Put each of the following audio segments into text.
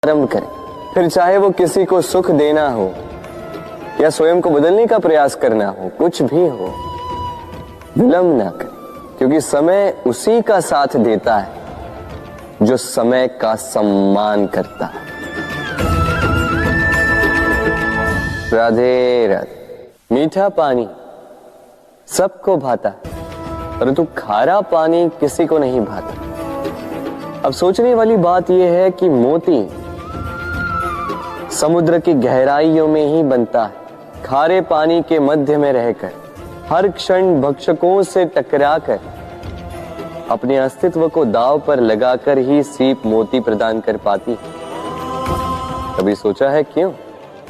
आरंभ करें, फिर चाहे वो किसी को सुख देना हो या स्वयं को बदलने का प्रयास करना हो, कुछ भी हो, विलंब ना करें, क्योंकि समय उसी का साथ देता है जो समय का सम्मान करता है। राधे राधे। मीठा पानी सबको भाता है, परंतु खारा पानी किसी को नहीं भाता। अब सोचने वाली बात यह है कि मोती समुद्र की गहराइयों में ही बनता है। खारे पानी के मध्य में रहकर, हर क्षण भक्षकों से टकराकर, अपने अस्तित्व को दांव पर लगाकर ही सीप मोती प्रदान कर पाती है। कभी सोचा है क्यों?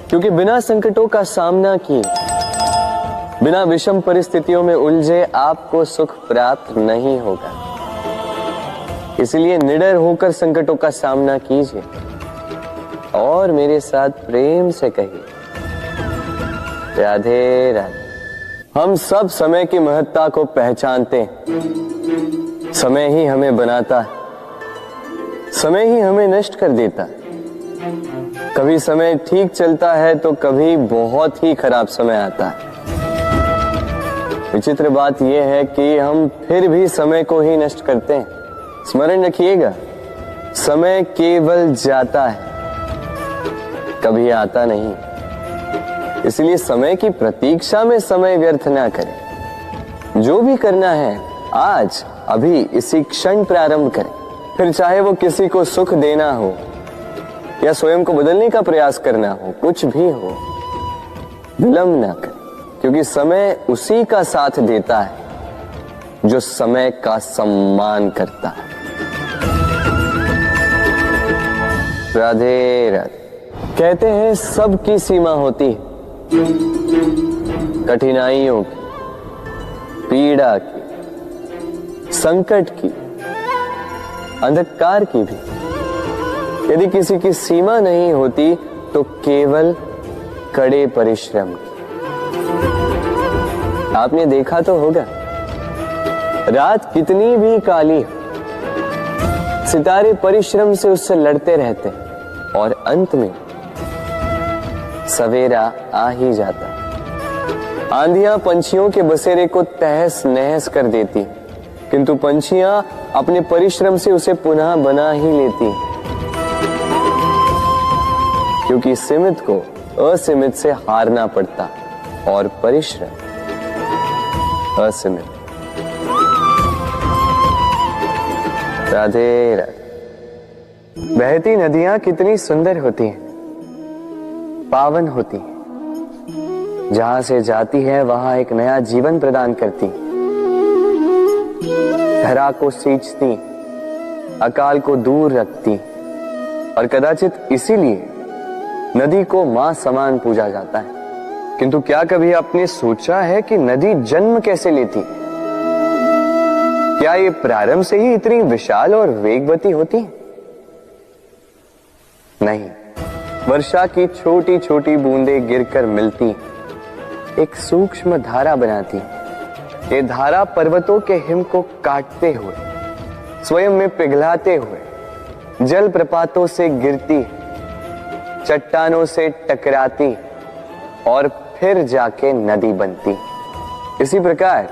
क्योंकि बिना संकटों का सामना किए, बिना विषम परिस्थितियों में उलझे आपको सुख प्राप्त नहीं होगा। इसलिए निडर होकर संकटों का सामना कीजिए और मेरे साथ प्रेम से कहिए, राधे राधे। हम सब समय की महत्ता को पहचानते हैं। समय ही हमें बनाता है, समय ही हमें नष्ट कर देता है। कभी समय ठीक चलता है तो कभी बहुत ही खराब समय आता है। विचित्र बात यह है कि हम फिर भी समय को ही नष्ट करते हैं। स्मरण रखिएगा, समय केवल जाता है, कभी आता नहीं। इसलिए समय की प्रतीक्षा में समय व्यर्थ ना करें। जो भी करना है आज, अभी, इसी क्षण प्रारंभ करें, फिर चाहे वो किसी को सुख देना हो या स्वयं को बदलने का प्रयास करना हो, कुछ भी हो, विलंब ना करें, क्योंकि समय उसी का साथ देता है जो समय का सम्मान करता है। राधे राधे। कहते हैं सबकी सीमा होती है, कठिनाइयों की, पीड़ा की, संकट की, अंधकार की भी। यदि किसी की सीमा नहीं होती तो केवल कड़े परिश्रम की। आपने देखा तो होगा, रात कितनी भी काली हो, सितारे परिश्रम से उससे लड़ते रहते और अंत में सवेरा आ ही जाता। आंधियां पंछियों के बसेरे को तहस नहस कर देती, किंतु पंछियां अपने परिश्रम से उसे पुनः बना ही लेती, क्योंकि सीमित को असीमित से हारना पड़ता और परिश्रम असीमित। राधे राधे। बहती नदियां कितनी सुंदर होती हैं, पावन होती हैं। जहां से जाती है वहां एक नया जीवन प्रदान करती, धरा को सींचती, अकाल को दूर रखती, और कदाचित इसीलिए नदी को मां समान पूजा जाता है। किंतु क्या कभी आपने सोचा है कि नदी जन्म कैसे लेती? क्या ये प्रारंभ से ही इतनी विशाल और वेगवती होती? नहीं, वर्षा की छोटी छोटी बूंदें गिरकर मिलती, एक सूक्ष्म धारा बनाती। ये धारा पर्वतों के हिम को काटते हुए, स्वयं में पिघलाते हुए, जल प्रपातों से गिरती, चट्टानों से टकराती और फिर जाके नदी बनती। इसी प्रकार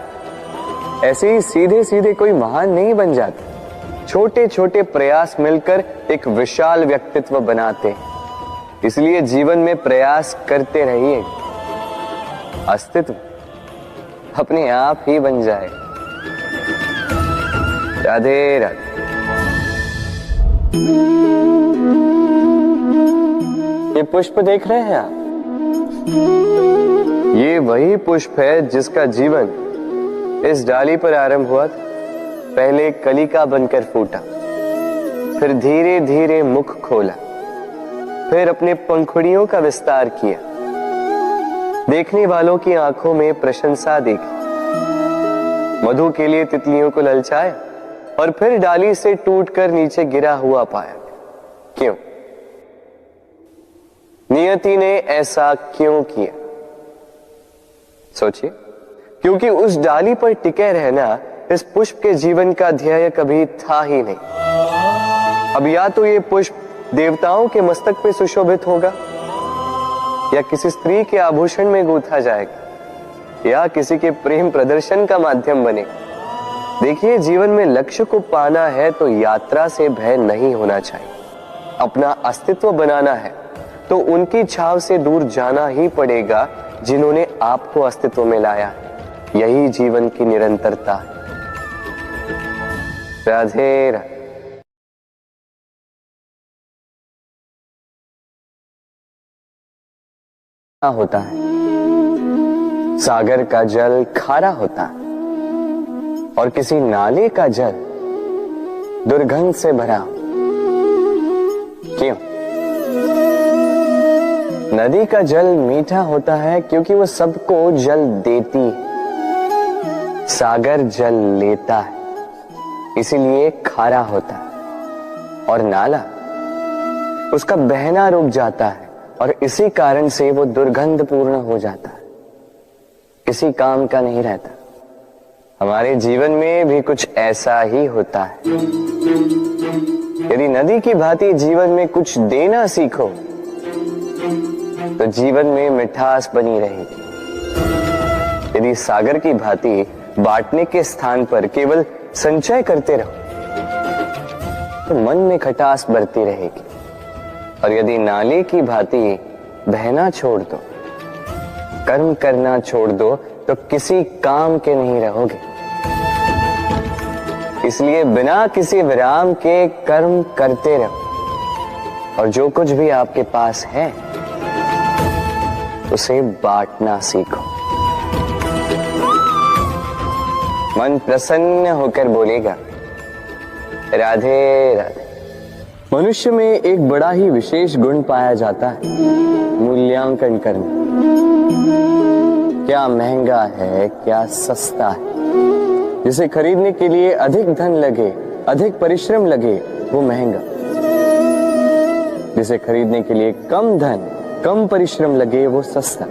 ऐसे ही सीधे सीधे कोई महान नहीं बन जाता। छोटे छोटे प्रयास मिलकर एक विशाल व्यक्तित्व बनाते। इसलिए जीवन में प्रयास करते रहिए, अस्तित्व अपने आप ही बन जाए। राधे राधे। ये पुष्प देख रहे हैं आप? ये वही पुष्प है जिसका जीवन इस डाली पर आरंभ हुआ था। पहले कलिका बनकर फूटा, फिर धीरे धीरे मुख खोला, फिर अपने पंखुड़ियों का विस्तार किया, देखने वालों की आंखों में प्रशंसा देखी, मधु के लिए तितलियों को ललचाया और फिर डाली से टूटकर नीचे गिरा हुआ पाया। क्यों? नियति ने ऐसा क्यों किया? सोचिए। क्योंकि उस डाली पर टिके रहना इस पुष्प के जीवन का ध्येय कभी था ही नहीं। अब या तो ये पुष्प देवताओं के मस्तक पे सुशोभित होगा, या किसी स्त्री के आभूषण में गूंथा जाएगा, या किसी के प्रेम प्रदर्शन का माध्यम बनेगा। देखिए, जीवन में लक्ष्य को पाना है तो यात्रा से भय नहीं होना चाहिए। अपना अस्तित्व बनाना है तो उनकी छाव से दूर जाना ही पड़ेगा जिन्होंने आपको अस्तित्व में लाया है। यही जीवन की निरंतरता है। राधे राधे। होता है, सागर का जल खारा होता है और किसी नाले का जल दुर्गंध से भरा। क्यों? नदी का जल मीठा होता है क्योंकि वो सबको जल देती है। सागर जल लेता है, इसीलिए खारा होता है। और नाला, उसका बहना रुक जाता है और इसी कारण से वो दुर्गंध पूर्ण हो जाता है, किसी काम का नहीं रहता। हमारे जीवन में भी कुछ ऐसा ही होता है। यदि नदी की भांति जीवन में कुछ देना सीखो तो जीवन में मिठास बनी रहेगी। यदि सागर की भांति बांटने के स्थान पर केवल संचय करते रहो तो मन में खटास बढ़ती रहेगी। और यदि नाले की भांति बहना छोड़ दो, कर्म करना छोड़ दो तो किसी काम के नहीं रहोगे। इसलिए बिना किसी विराम के कर्म करते रहो और जो कुछ भी आपके पास है उसे बांटना सीखो। मन प्रसन्न होकर बोलेगा, राधे राधे। मनुष्य में एक बड़ा ही विशेष गुण पाया जाता है, मूल्यांकन करना। क्या महंगा है, क्या सस्ता है। जिसे खरीदने के लिए अधिक धन लगे, अधिक परिश्रम लगे, वो महंगा। जिसे खरीदने के लिए कम धन, कम परिश्रम लगे, वो सस्ता।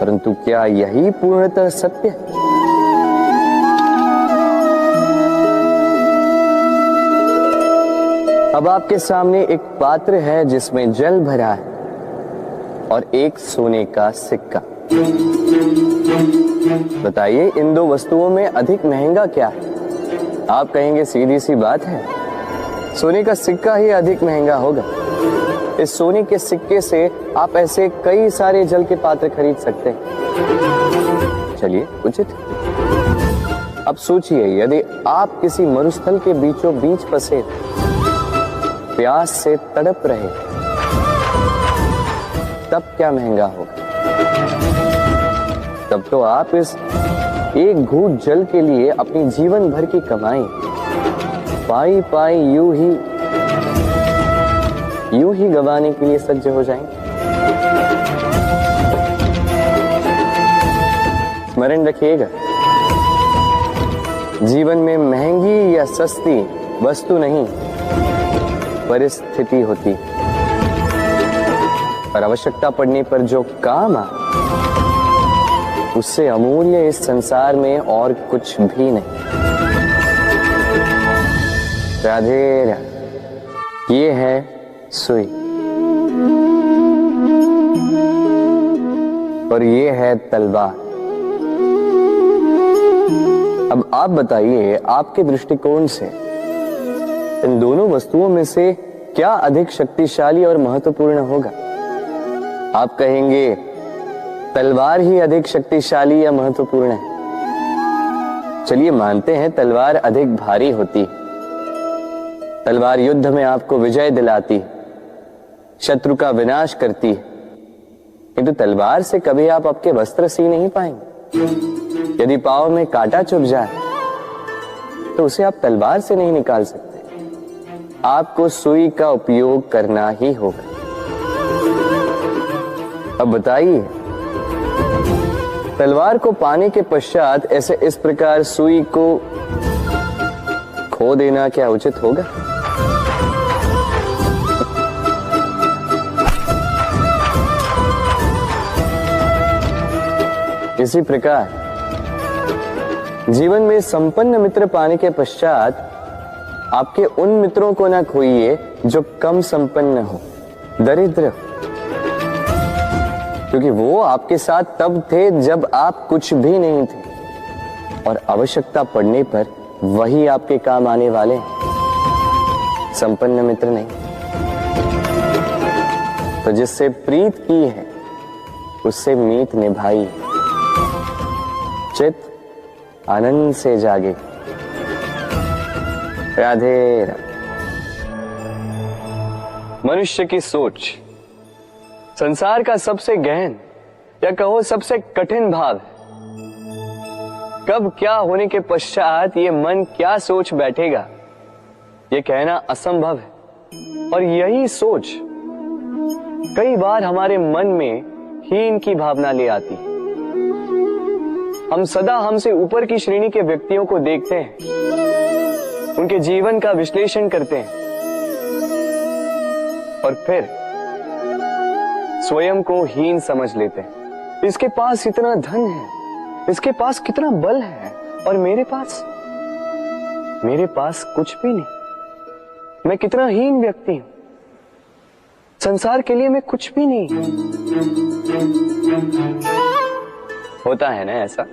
परंतु क्या यही पूर्णतः सत्य है? अब आपके सामने एक पात्र है जिसमें जल भरा है और एक सोने का सिक्का। बताइए, इन दो वस्तुओं में अधिक महंगा क्या है? आप कहेंगे सीधी सी बात है, सोने का सिक्का ही अधिक महंगा होगा। इस सोने के सिक्के से आप ऐसे कई सारे जल के पात्र खरीद सकते हैं। चलिए, उचित। अब सोचिए, यदि आप किसी मरुस्थल के बीचों बीच फंसे, प्यास से तड़प रहे, तब क्या महंगा होगा? तब तो आप इस एक घूंट जल के लिए अपनी जीवन भर की कमाई पाई पाई यूं ही गंवाने के लिए सज्ज हो जाएंगे। स्मरण रखिएगा, जीवन में महंगी या सस्ती वस्तु नहीं, परिस्थिति होती। और आवश्यकता पड़ने पर जो काम आए, उससे अमूल्य इस संसार में और कुछ भी नहीं। राधे राधे। ये है सुई और ये है तलवार। अब आप बताइए, आपके दृष्टिकोण से इन दोनों वस्तुओं में से क्या अधिक शक्तिशाली और महत्वपूर्ण होगा? आप कहेंगे तलवार ही अधिक शक्तिशाली या महत्वपूर्ण है। चलिए मानते हैं तलवार अधिक भारी होती है। तलवार युद्ध में आपको विजय दिलाती है, शत्रु का विनाश करती है, किंतु तलवार से कभी आप आपके वस्त्र सी नहीं पाएंगे। यदि पांव में कांटा चुभ जाए तो उसे आप तलवार से नहीं निकाल सकते। आपको सुई का उपयोग करना ही होगा। अब बताइए, तलवार को पाने के पश्चात ऐसे इस प्रकार सुई को खो देना क्या उचित होगा? इसी प्रकार जीवन में संपन्न मित्र पाने के पश्चात आपके उन मित्रों को ना खोइए जो कम संपन्न हो, दरिद्र हो, क्योंकि वो आपके साथ तब थे जब आप कुछ भी नहीं थे, और आवश्यकता पड़ने पर वही आपके काम आने वाले हैं, संपन्न मित्र नहीं। तो जिससे प्रीत की है उससे मीत निभाई, चित्त आनंद से जागे। राधे राधे। मनुष्य की सोच संसार का सबसे गहन या कहो सबसे कठिन भाव है। कब क्या होने के पश्चात ये मन क्या सोच बैठेगा, ये कहना असंभव है। और यही सोच कई बार हमारे मन में हीन की भावना ले आती है। हम सदा हमसे ऊपर की श्रेणी के व्यक्तियों को देखते हैं, उनके जीवन का विश्लेषण करते हैं और फिर स्वयं को हीन समझ लेते हैं। इसके पास इतना धन है, इसके पास कितना बल है, और मेरे पास कुछ भी नहीं। मैं कितना हीन व्यक्ति हूं, संसार के लिए मैं कुछ भी नहीं। होता है ना ऐसा,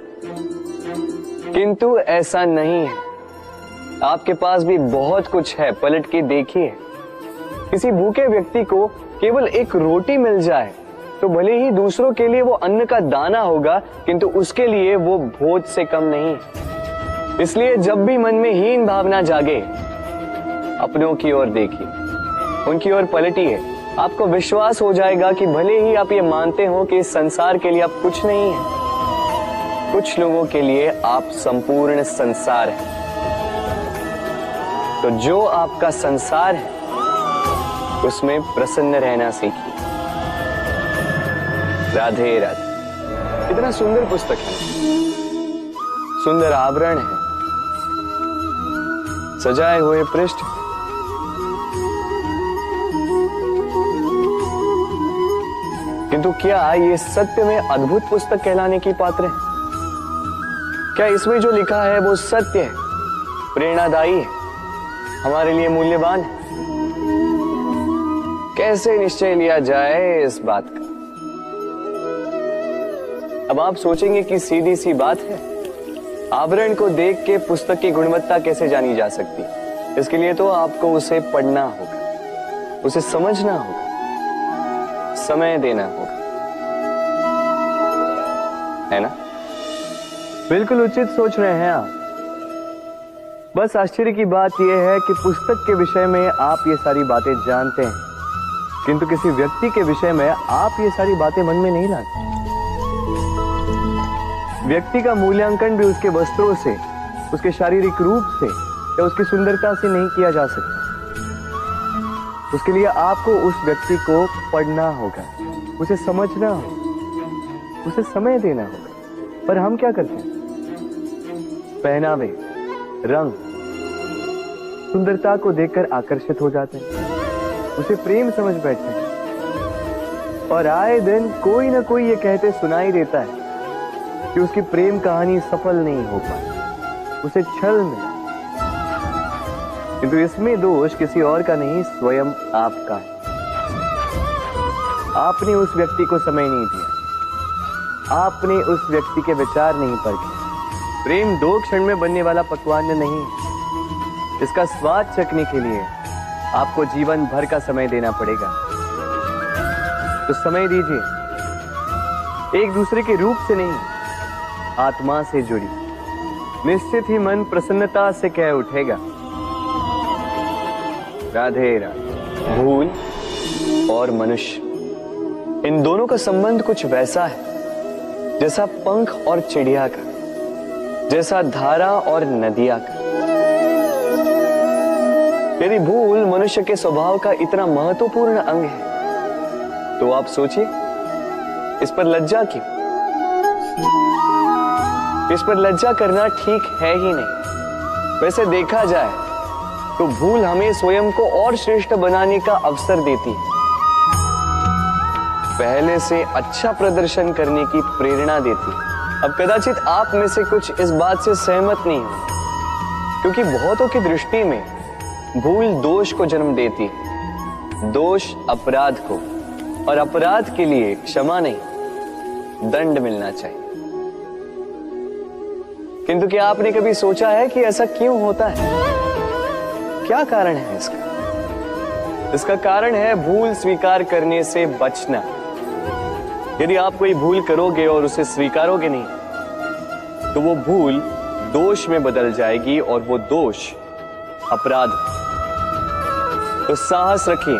किंतु ऐसा नहीं है। आपके पास भी बहुत कुछ है, पलट के देखिए। किसी भूखे व्यक्ति को केवल एक रोटी मिल जाए तो भले ही दूसरों के लिए वो अन्न का दाना होगा, किंतु उसके लिए वो भोज से कम नहीं। इसलिए जब भी मन में हीन भावना जागे, अपनों की ओर देखिए, उनकी ओर पलटिए। आपको विश्वास हो जाएगा कि भले ही आप ये मानते हो कि इस संसार के लिए आप कुछ नहीं है, कुछ लोगों के लिए आप संपूर्ण संसार है। तो जो आपका संसार है उसमें प्रसन्न रहना सीखिए। राधे राधे। कितना सुंदर पुस्तक है, सुंदर आवरण है, सजाए हुए पृष्ठ, किंतु क्या ये सत्य में अद्भुत पुस्तक कहलाने की पात्र है? क्या इसमें जो लिखा है वो सत्य है, प्रेरणादायी है, हमारे लिए मूल्यवान है? कैसे निश्चय लिया जाए इस बात का? अब आप सोचेंगे कि सीधी सी बात है, आवरण को देख के पुस्तक की गुणवत्ता कैसे जानी जा सकती है? इसके लिए तो आपको उसे पढ़ना होगा, उसे समझना होगा, समय देना होगा, है ना? बिल्कुल उचित सोच रहे हैं आप। बस आश्चर्य की बात यह है कि पुस्तक के विषय में आप ये सारी बातें जानते हैं, किंतु किसी व्यक्ति के विषय में आप ये सारी बातें मन में नहीं लाते। व्यक्ति का मूल्यांकन भी उसके वस्त्रों से, उसके शारीरिक रूप से या उसकी सुंदरता से नहीं किया जा सकता। उसके लिए आपको उस व्यक्ति को पढ़ना होगा, उसे समझना होगा, उसे समय देना होगा। पर हम क्या करते हैं? पहनावे, रंग, सुंदरता को देखकर आकर्षित हो जाते हैं, उसे प्रेम समझ बैठते हैं, और आए दिन कोई ना कोई ये कहते सुनाई देता है कि उसकी प्रेम कहानी सफल नहीं हो पाई, उसे छल मिला। किंतु इसमें दोष किसी और का नहीं, स्वयं आपका है। आपने उस व्यक्ति को समय नहीं दिया, आपने उस व्यक्ति के विचार नहीं परखे। प्रेम 2 क्षण में बनने वाला पकवान नहीं है, इसका स्वाद चखने के लिए आपको जीवन भर का समय देना पड़ेगा। तो समय दीजिए, एक दूसरे के रूप से नहीं, आत्मा से जुड़ी। निश्चित ही मन प्रसन्नता से कह उठेगा, राधे राधे। भूल और मनुष्य, इन दोनों का संबंध कुछ वैसा है जैसा पंख और चिड़िया का, जैसा धारा और नदिया का। यदि भूल मनुष्य के स्वभाव का इतना महत्वपूर्ण अंग है तो आप सोचिए, इस पर लज्जा क्यों? इस पर लज्जा करना ठीक है ही नहीं। वैसे देखा जाए तो भूल हमें स्वयं को और श्रेष्ठ बनाने का अवसर देती है, पहले से अच्छा प्रदर्शन करने की प्रेरणा देती है। अब कदाचित आप में से कुछ इस बात से सहमत नहीं हो, क्योंकि बहुतों की दृष्टि में भूल दोष को जन्म देती, दोष अपराध को, और अपराध के लिए क्षमा नहीं, दंड मिलना चाहिए। किंतु क्या आपने कभी सोचा है कि ऐसा क्यों होता है? क्या कारण है इसका? इसका कारण है भूल स्वीकार करने से बचना। यदि आप कोई भूल करोगे और उसे स्वीकारोगे नहीं, तो वो भूल दोष में बदल जाएगी और वो दोष अपराध। तो साहस रखिए,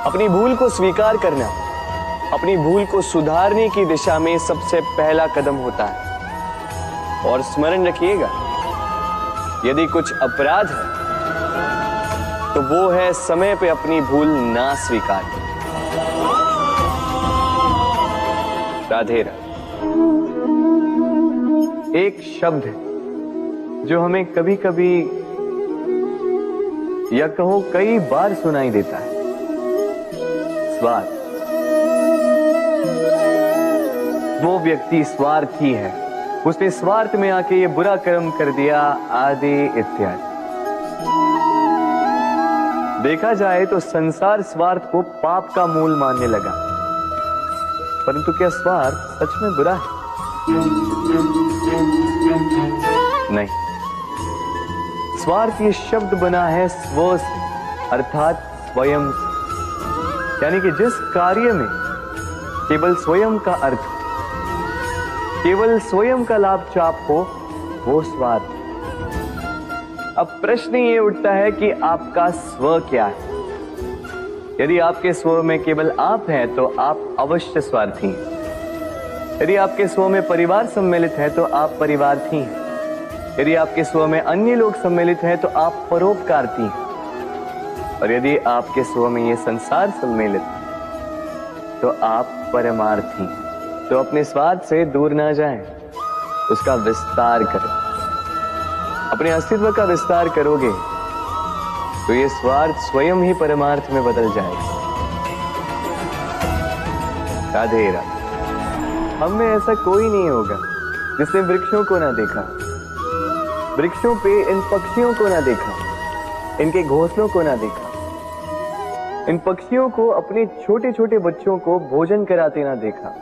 अपनी भूल को स्वीकार करना अपनी भूल को सुधारने की दिशा में सबसे पहला कदम होता है। और स्मरण रखिएगा, यदि कुछ अपराध है तो वो है समय पे अपनी भूल ना स्वीकार करना। राधे राधे। एक शब्द है जो हमें कभी कभी या कहो कई बार सुनाई देता है, स्वार्थ। वो व्यक्ति स्वार्थी है, उसने स्वार्थ में आके ये बुरा कर्म कर दिया, आदि इत्यादि। देखा जाए तो संसार स्वार्थ को पाप का मूल मानने लगा, परंतु क्या स्वार्थ सच में बुरा है? नहीं। स्वार्थ ये शब्द बना है स्व से, अर्थात स्वयं से। यानी कि जिस कार्य में केवल स्वयं का अर्थ, केवल स्वयं का लाभ चाप हो, वो स्वार्थ। अब प्रश्न ये उठता है कि आपका स्व क्या है? यदि आपके स्व में केवल आप हैं तो आप अवश्य स्वार्थी हैं। यदि आपके स्व में परिवार सम्मिलित है तो आप परिवार्थी हैं। यदि आपके स्व में अन्य लोग सम्मिलित हैं तो आप परोपकारती हैं। और यदि आपके स्व में ये संसार सम्मिलित है तो आप परमार्थी हैं। तो अपने स्वार्थ से दूर ना जाएं, उसका विस्तार करें। अपने अस्तित्व का विस्तार करोगे तो ये स्वार्थ स्वयं ही परमार्थ में बदल जाएगा। राधे राधे। हम में ऐसा कोई नहीं होगा जिसने वृक्षों को ना देखा, वृक्षों पे इन पक्षियों को ना देखा, इनके घोंसलों को ना देखा, इन पक्षियों को अपने छोटे छोटे बच्चों को भोजन कराते ना देखा।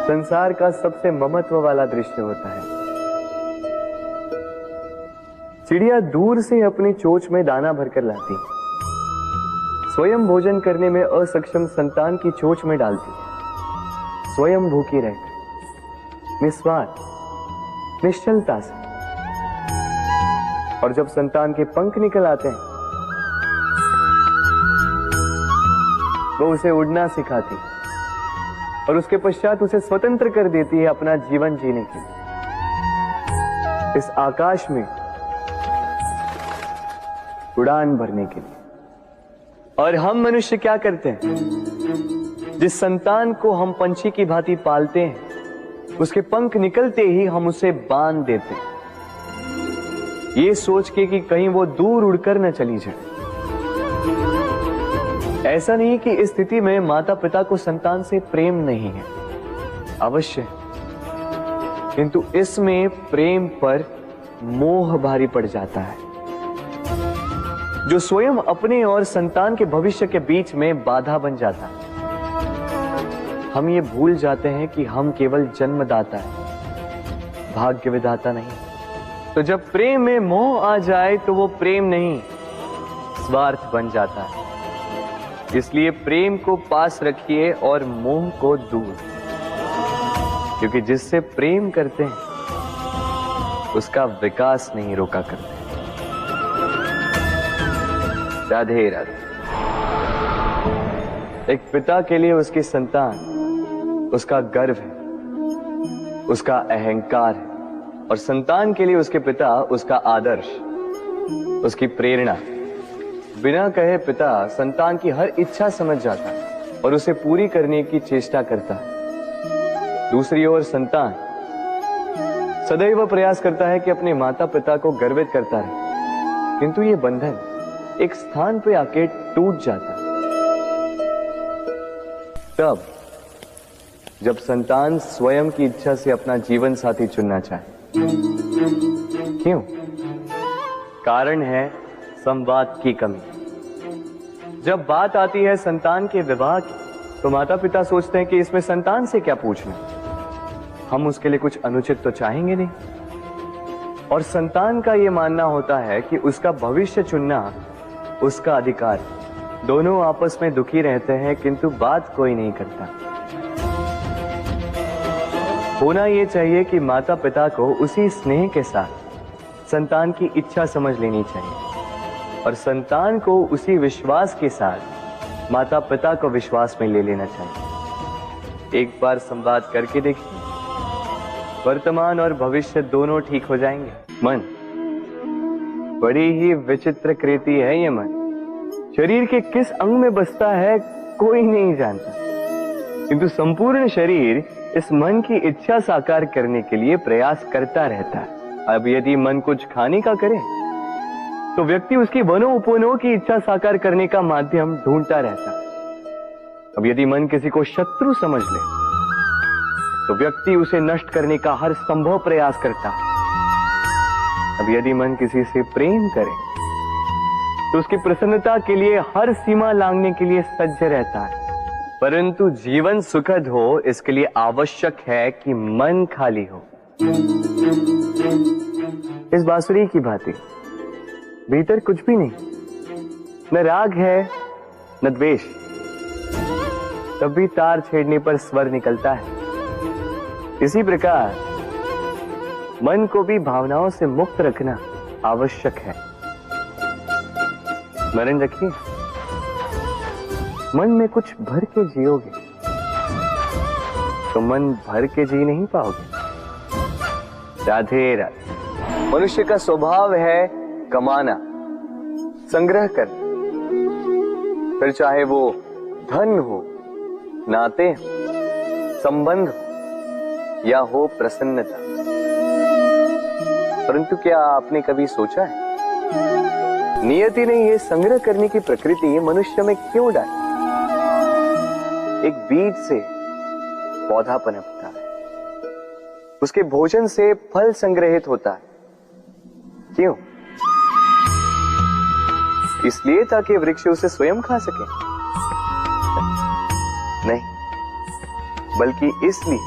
संसार का सबसे ममत्व वाला दृश्य होता है। चिड़िया दूर से अपनी चोंच में दाना भरकर लाती, स्वयं भोजन करने में असक्षम संतान की चोंच में डालती, स्वयं भूखी रहकर निस्वार्थ निश्चलता से। और जब संतान के पंख निकल आते हैं वो उसे उड़ना सिखाती और उसके पश्चात उसे स्वतंत्र कर देती है अपना जीवन जीने के लिए, इस आकाश में उड़ान भरने के लिए। और हम मनुष्य क्या करते हैं? जिस संतान को हम पंछी की भांति पालते हैं, उसके पंख निकलते ही हम उसे बांध देते हैं, ये सोच के कि कहीं वो दूर उड़कर न चली जाए। ऐसा नहीं कि इस स्थिति में माता पिता को संतान से प्रेम नहीं है, अवश्य, किंतु इसमें प्रेम पर मोह भारी पड़ जाता है, जो स्वयं अपने और संतान के भविष्य के बीच में बाधा बन जाता है। हम ये भूल जाते हैं कि हम केवल जन्मदाता हैं, भाग्य विधाता नहीं। तो जब प्रेम में मोह आ जाए तो वो प्रेम नहीं, स्वार्थ बन जाता है। इसलिए प्रेम को पास रखिए और मोह को दूर, क्योंकि जिससे प्रेम करते हैं उसका विकास नहीं रोका करते। राधे राधे। एक पिता के लिए उसकी संतान उसका गर्व है, उसका अहंकार है, और संतान के लिए उसके पिता उसका आदर्श, उसकी प्रेरणा। बिना कहे पिता संतान की हर इच्छा समझ जाता है और उसे पूरी करने की चेष्टा करता है। दूसरी ओर संतान सदैव प्रयास करता है कि अपने माता पिता को गर्वित करता रहे, किंतु ये बंधन एक स्थान पे आके टूट जाता है। तब जब संतान स्वयं की इच्छा से अपना जीवन साथी चुनना चाहे। क्यों? कारण है संवाद की कमी। जब बात आती है संतान के विवाह की, तो माता पिता सोचते हैं कि इसमें संतान से क्या पूछना, हम उसके लिए कुछ अनुचित तो चाहेंगे नहीं। और संतान का यह मानना होता है कि उसका भविष्य चुनना उसका अधिकार। दोनों आपस में दुखी रहते हैं किंतु बात कोई नहीं करता। होना यह चाहिए कि माता पिता को उसी स्नेह के साथ संतान की इच्छा समझ लेनी चाहिए और संतान को उसी विश्वास के साथ माता पिता को विश्वास में ले लेना चाहिए। एक बार संवाद करके देखिए, वर्तमान और भविष्य दोनों ठीक हो जाएंगे। मन बड़ी ही विचित्र कृति है। ये मन शरीर के किस अंग में बसता है कोई नहीं जानता, किंतु संपूर्ण शरीर इस मन की इच्छा साकार करने के लिए प्रयास करता रहता है। अब यदि मन कुछ खाने का करे तो व्यक्ति उसकी वनो उपवनों की इच्छा साकार करने का माध्यम ढूंढता रहता है। अब यदि मन किसी को शत्रु समझ ले तो व्यक्ति उसे नष्ट करने का हर संभव प्रयास करता है। अब यदि मन किसी से प्रेम करे तो उसकी प्रसन्नता के लिए हर सीमा लांघने के लिए सज्ज रहता है। परंतु जीवन सुखद हो इसके लिए आवश्यक है कि मन खाली हो। इस बांसुरी की भांति भीतर कुछ भी नहीं, न राग है न द्वेष, तब भी तार छेड़ने पर स्वर निकलता है। इसी प्रकार मन को भी भावनाओं से मुक्त रखना आवश्यक है। स्मरण रखिए, मन में कुछ भर के जियोगे तो मन भर के जी नहीं पाओगे। राधे राधे। मनुष्य का स्वभाव है कमाना, संग्रह करना, फिर चाहे वो धन हो, नाते हो, संबंध हो या हो प्रसन्नता। परंतु क्या आपने कभी सोचा है नियति ने यह संग्रह करने की प्रकृति मनुष्य में क्यों डाली? एक बीज से पौधा पनपता है, उसके भोजन से फल संग्रहित होता है। क्यों? इसलिए ताकि वृक्ष उसे स्वयं खा सके? नहीं, बल्कि इसलिए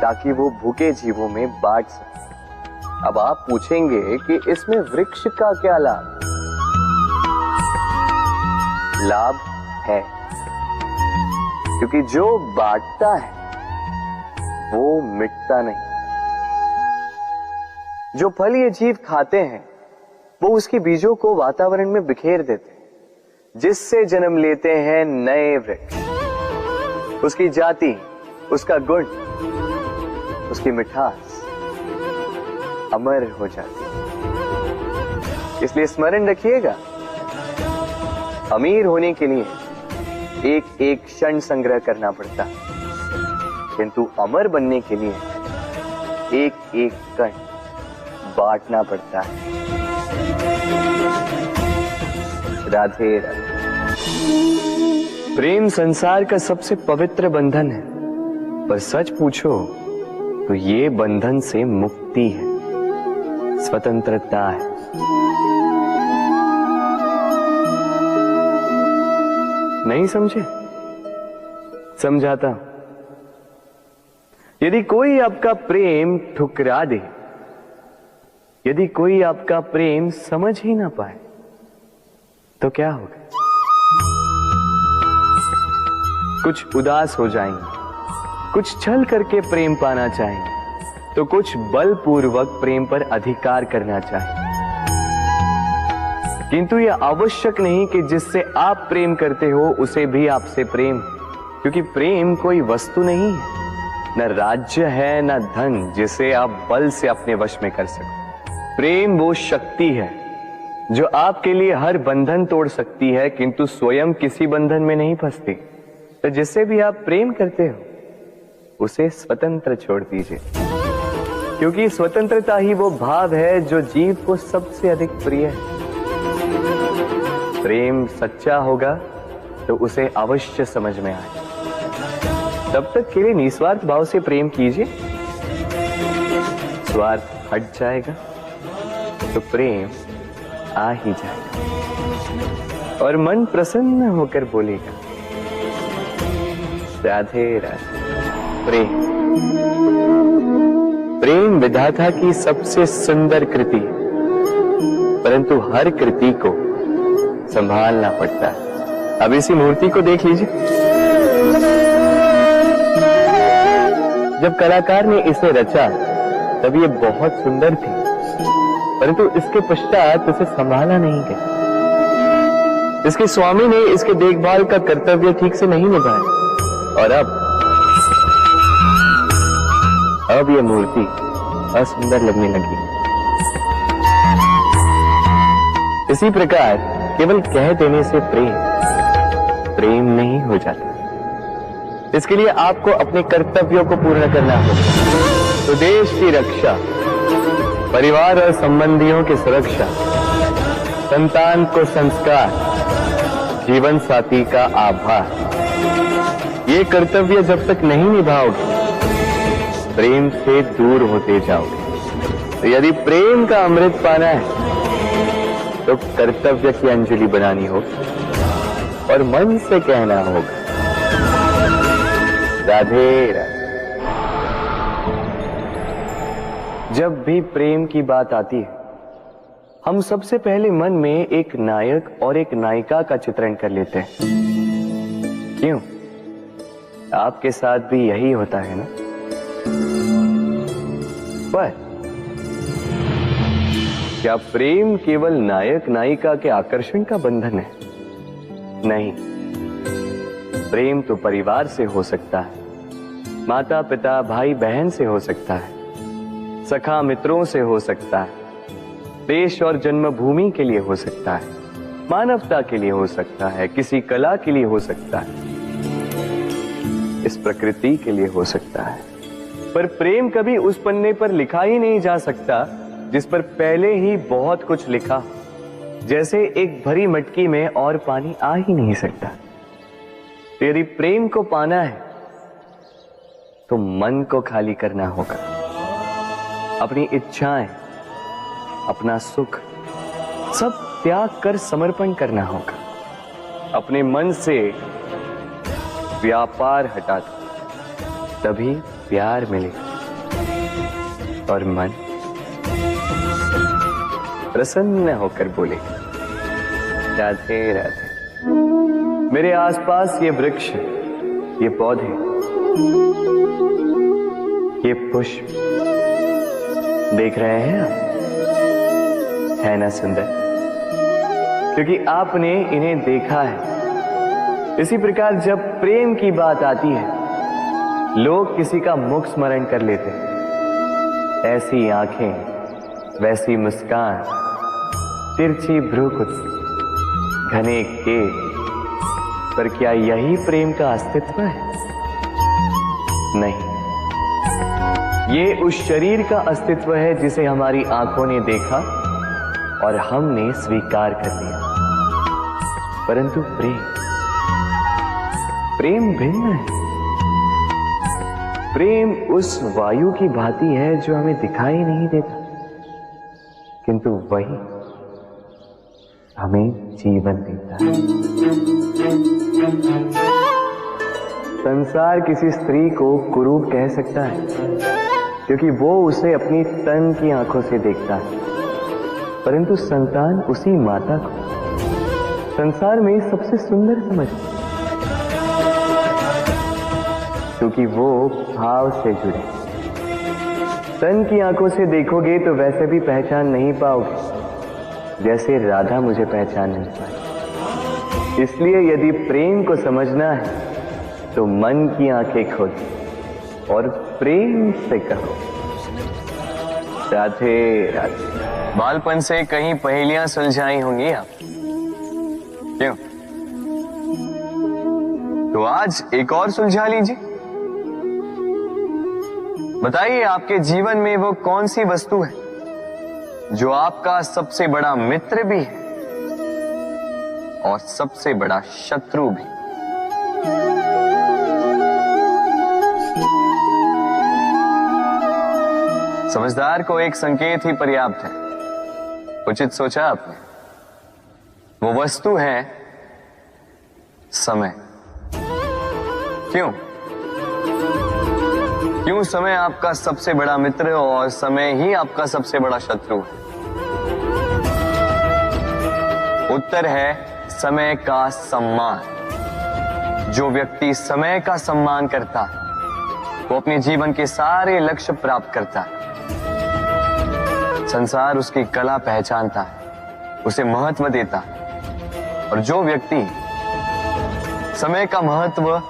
ताकि वो भूखे जीवों में बांट सके। अब आप पूछेंगे कि इसमें वृक्ष का क्या लाभ? लाभ है, क्योंकि जो बांटता है वो मिटता नहीं। जो फल ये जीव खाते हैं वो उसके बीजों को वातावरण में बिखेर देते हैं, जिससे जन्म लेते हैं नए वृक्ष। उसकी जाति, उसका गुण, उसकी मिठास अमर हो जाती है। इसलिए स्मरण रखिएगा, अमीर होने के लिए एक एक क्षण संग्रह करना पड़ता है, किंतु अमर बनने के लिए एक एक कण बांटना पड़ता है। राधे राधे। प्रेम संसार का सबसे पवित्र बंधन है, पर सच पूछो तो ये बंधन से मुक्ति है, स्वतंत्रता है। नहीं समझे? समझाता हूं। यदि कोई आपका प्रेम ठुकरा दे, यदि कोई आपका प्रेम समझ ही ना पाए तो क्या होगा? कुछ उदास हो जाएंगे, कुछ छल करके प्रेम पाना चाहेंगे, तो कुछ बलपूर्वक प्रेम पर अधिकार करना चाहेंगे। किंतु यह आवश्यक नहीं कि जिससे आप प्रेम करते हो उसे भी आपसे प्रेम, क्योंकि प्रेम कोई वस्तु नहीं है, न राज्य है न धन जिसे आप बल से अपने वश में कर सको। प्रेम वो शक्ति है जो आपके लिए हर बंधन तोड़ सकती है, किंतु स्वयं किसी बंधन में नहीं फंसती। तो जिससे भी आप प्रेम करते हो उसे स्वतंत्र छोड़ दीजिए, क्योंकि स्वतंत्रता ही वो भाव है जो जीव को सबसे अधिक प्रिय है। प्रेम सच्चा होगा तो उसे अवश्य समझ में आए। तब तक के लिए निस्वार्थ भाव से प्रेम कीजिए, स्वार्थ हट जाएगा तो प्रेम आ ही जाएगा और मन प्रसन्न होकर बोलेगा, राधे राधे। प्रेम प्रेम विधाता की सबसे सुंदर कृति है, परंतु हर कृति को संभालना पड़ता है। अब इसी मूर्ति को देख लीजिए। जब कलाकार ने इसे रचा तब ये बहुत सुंदर थी, परंतु इसके पश्चात इसे संभाला नहीं गया। इसके स्वामी ने इसके देखभाल का कर्तव्य ठीक से नहीं निभाया और अब यह मूर्ति असुंदर लगने लगी। इसी प्रकार केवल कह देने से प्रेम नहीं हो जाता। इसके लिए आपको अपने कर्तव्यों को पूर्ण करना होगा। तो देश की रक्षा, परिवार और संबंधियों की सुरक्षा, संतान को संस्कार, जीवन साथी का आभार, ये कर्तव्य जब तक नहीं निभाओगे प्रेम से दूर होते जाओगे। तो यदि प्रेम का अमृत पाना है तो कर्तव्य की अंजलि बनानी होगी और मन से कहना होगा, राधे राधे। जब भी प्रेम की बात आती है हम सबसे पहले मन में एक नायक और एक नायिका का चित्रण कर लेते हैं। क्यों? आपके साथ भी यही होता है ना? पर क्या प्रेम केवल नायक नायिका के आकर्षण का बंधन है? नहीं, प्रेम तो परिवार से हो सकता है, माता पिता भाई बहन से हो सकता है, सखा मित्रों से हो सकता है, देश और जन्मभूमि के लिए हो सकता है, मानवता के लिए हो सकता है, किसी कला के लिए हो सकता है, इस प्रकृति के लिए हो सकता है। पर प्रेम कभी उस पन्ने पर लिखा ही नहीं जा सकता जिस पर पहले ही बहुत कुछ लिखा। जैसे एक भरी मटकी में और पानी आ ही नहीं सकता। तो यदि प्रेम को पाना है तो मन को खाली करना होगा। अपनी इच्छाएं, अपना सुख सब त्याग कर समर्पण करना होगा। अपने मन से व्यापार हटा दो, तभी प्यार मिलेगा और मन प्रसन्न होकर बोलेगा, राधे राधे। मेरे आसपास ये वृक्ष, ये पौधे, ये पुष्प देख रहे हैं आप? है ना सुंदर? क्योंकि आपने इन्हें देखा है। इसी प्रकार जब प्रेम की बात आती है लोग किसी का मुख स्मरण कर लेते हैं। ऐसी आंखें, वैसी मुस्कान, तिरछी भ्रूकुटी, घने केश, पर क्या यही प्रेम का अस्तित्व है? नहीं, ये उस शरीर का अस्तित्व है जिसे हमारी आंखों ने देखा और हमने स्वीकार कर लिया। परंतु प्रेम भिन्न है। प्रेम उस वायु की भांति है जो हमें दिखाई नहीं देता, किंतु वही हमें जीवन देता है। संसार किसी स्त्री को कुरूप कह सकता है क्योंकि वो उसे अपनी तन की आंखों से देखता है, परंतु संतान उसी माता को संसार में सबसे सुंदर समझती है क्योंकि वो भाव से जुड़े। तन की आंखों से देखोगे तो वैसे भी पहचान नहीं पाओगे जैसे राधा मुझे पहचान नहीं पाई। इसलिए यदि प्रेम को समझना है तो मन की आंखें खोलो और प्रेम से कहो, राधे राधे। बालपन से कहीं पहेलियां सुलझाई होंगी आप, क्यों? तो आज एक और सुलझा लीजिए। बताइए आपके जीवन में वो कौन सी वस्तु है जो आपका सबसे बड़ा मित्र भी है और सबसे बड़ा शत्रु भी। समझदार को एक संकेत ही पर्याप्त है। उचित सोचा आपने। वो वस्तु है समय। क्यों समय आपका सबसे बड़ा मित्र और समय ही आपका सबसे बड़ा शत्रु है? उत्तर है समय का सम्मान। जो व्यक्ति समय का सम्मान करता है वो अपने जीवन के सारे लक्ष्य प्राप्त करता है। संसार उसकी कला पहचानता है, उसे महत्व देता है। और जो व्यक्ति समय का महत्व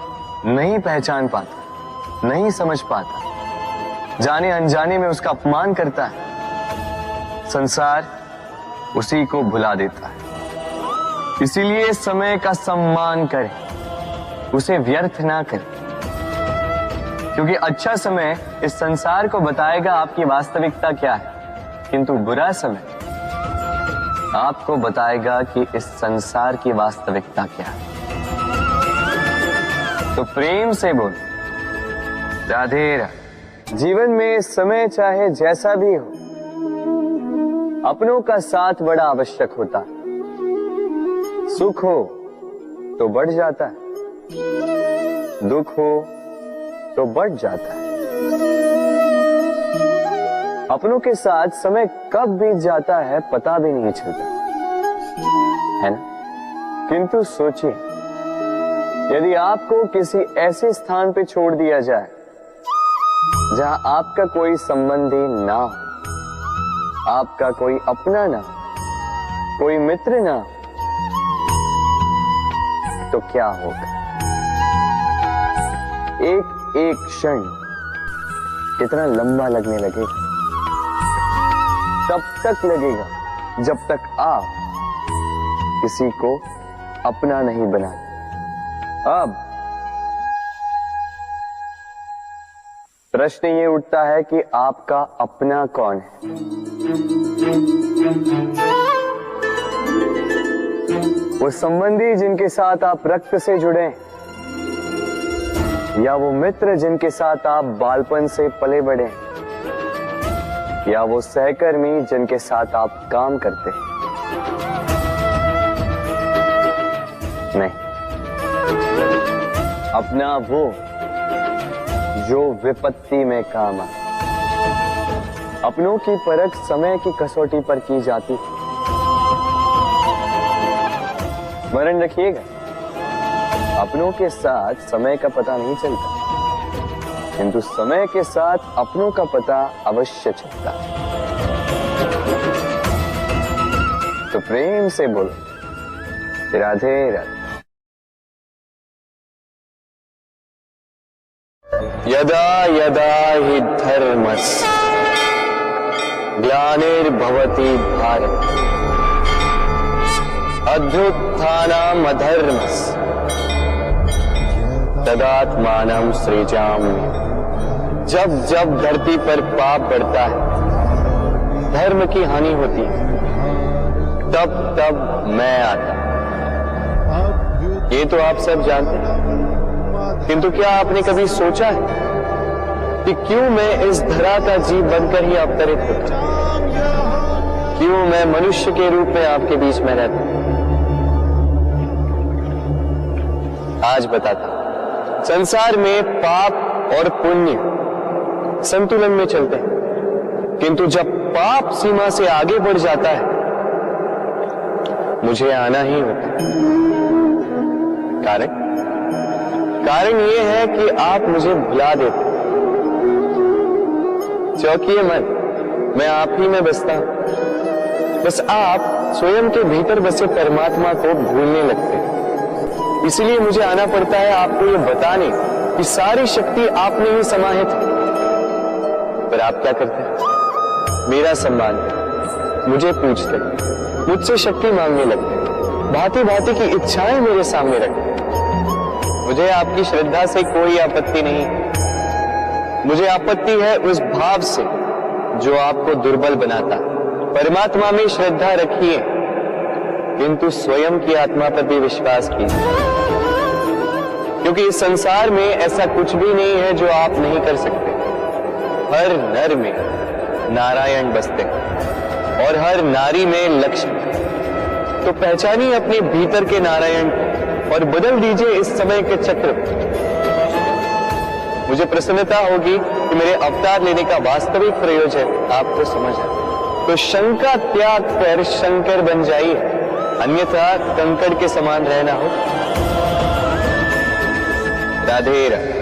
नहीं पहचान पाता, नहीं समझ पाता, जाने अनजाने में उसका अपमान करता है, संसार उसी को भुला देता है। इसीलिए समय का सम्मान करें, उसे व्यर्थ ना करें, क्योंकि अच्छा समय इस संसार को बताएगा आपकी वास्तविकता क्या है, किंतु बुरा समय आपको बताएगा कि इस संसार की वास्तविकता क्या है। तो प्रेम से बोल, राधे राधे। जीवन में समय चाहे जैसा भी हो, अपनों का साथ बड़ा आवश्यक होता है। सुख हो तो बढ़ जाता है, दुख हो तो बढ़ जाता है। अपनों के साथ समय कब बीत जाता है पता भी नहीं चलता, है ना? किंतु सोचिए, यदि आपको किसी ऐसे स्थान पे छोड़ दिया जाए जहां आपका कोई संबंधी ना हो, आपका कोई अपना ना, कोई मित्र ना, तो क्या होगा? एक एक क्षण कितना लंबा लगने लगेगा। तब तक लगेगा जब तक आप किसी को अपना नहीं बनाते। अब प्रश्न ये उठता है कि आपका अपना कौन है? वो संबंधी जिनके साथ आप रक्त से जुड़े, या वो मित्र जिनके साथ आप बालपन से पले बढ़े, या वो सहकर्मी जिनके साथ आप काम करते हैं? नहीं, अपना वो जो विपत्ति में काम आए। अपनों की परख समय की कसौटी पर की जाती है। स्मरण रखिएगा, अपनों के साथ समय का पता नहीं चलता, किंतु समय के साथ अपनों का पता अवश्य चलता है। तो प्रेम से बोलो, राधे राधे। यदा यदा हि धर्मस्य ग्लानिर्भवति भारत अभ्युत्थानम् अधर्मस्य तदात्मानं सृजामि। जब जब धरती पर पाप बढ़ता है, धर्म की हानि होती है, तब तब मैं आता। ये तो आप सब जानते हैं, किंतु क्या आपने कभी सोचा है कि क्यों मैं इस धरा का जीव बनकर ही अवतरित होता? क्यों मैं मनुष्य के रूप में आपके बीच में रहता? आज बताता हूं। संसार में पाप और पुण्य संतुलन में चलते हैं, किंतु जब पाप सीमा से आगे बढ़ जाता है, मुझे आना ही होता है। कारण यह है कि आप मुझे भुला देते। चौकिए मन, मैं आप ही में बसता हूं। बस आप स्वयं के भीतर बसे परमात्मा को भूलने लगते हैं। इसलिए मुझे आना पड़ता है आपको ये बताने कि सारी शक्ति आप में ही समाहित है। पर आप क्या करते हैं? मेरा सम्मान करते, मुझे पूछते, मुझसे शक्ति मांगने लगते, भांति भांति की इच्छाएं मेरे सामने रखते। मुझे आपकी श्रद्धा से कोई आपत्ति नहीं, मुझे आपत्ति है उस भाव से जो आपको दुर्बल बनाता। परमात्मा में श्रद्धा रखिए, किंतु स्वयं की आत्मा पर भी विश्वास कीजिए, क्योंकि इस संसार में ऐसा कुछ भी नहीं है जो आप नहीं कर सकते। हर नर में नारायण बसते हैं। और हर नारी में लक्ष्मी। तो पहचानिए अपने भीतर के नारायण और बदल दीजिए इस समय के चक्र। मुझे प्रसन्नता होगी कि मेरे अवतार लेने का वास्तविक प्रयोजन आपको समझ आए। तो शंका त्याग कर शंकर बन जाइए, अन्यथा कंकड़ के समान रहना हो। राधे राधे।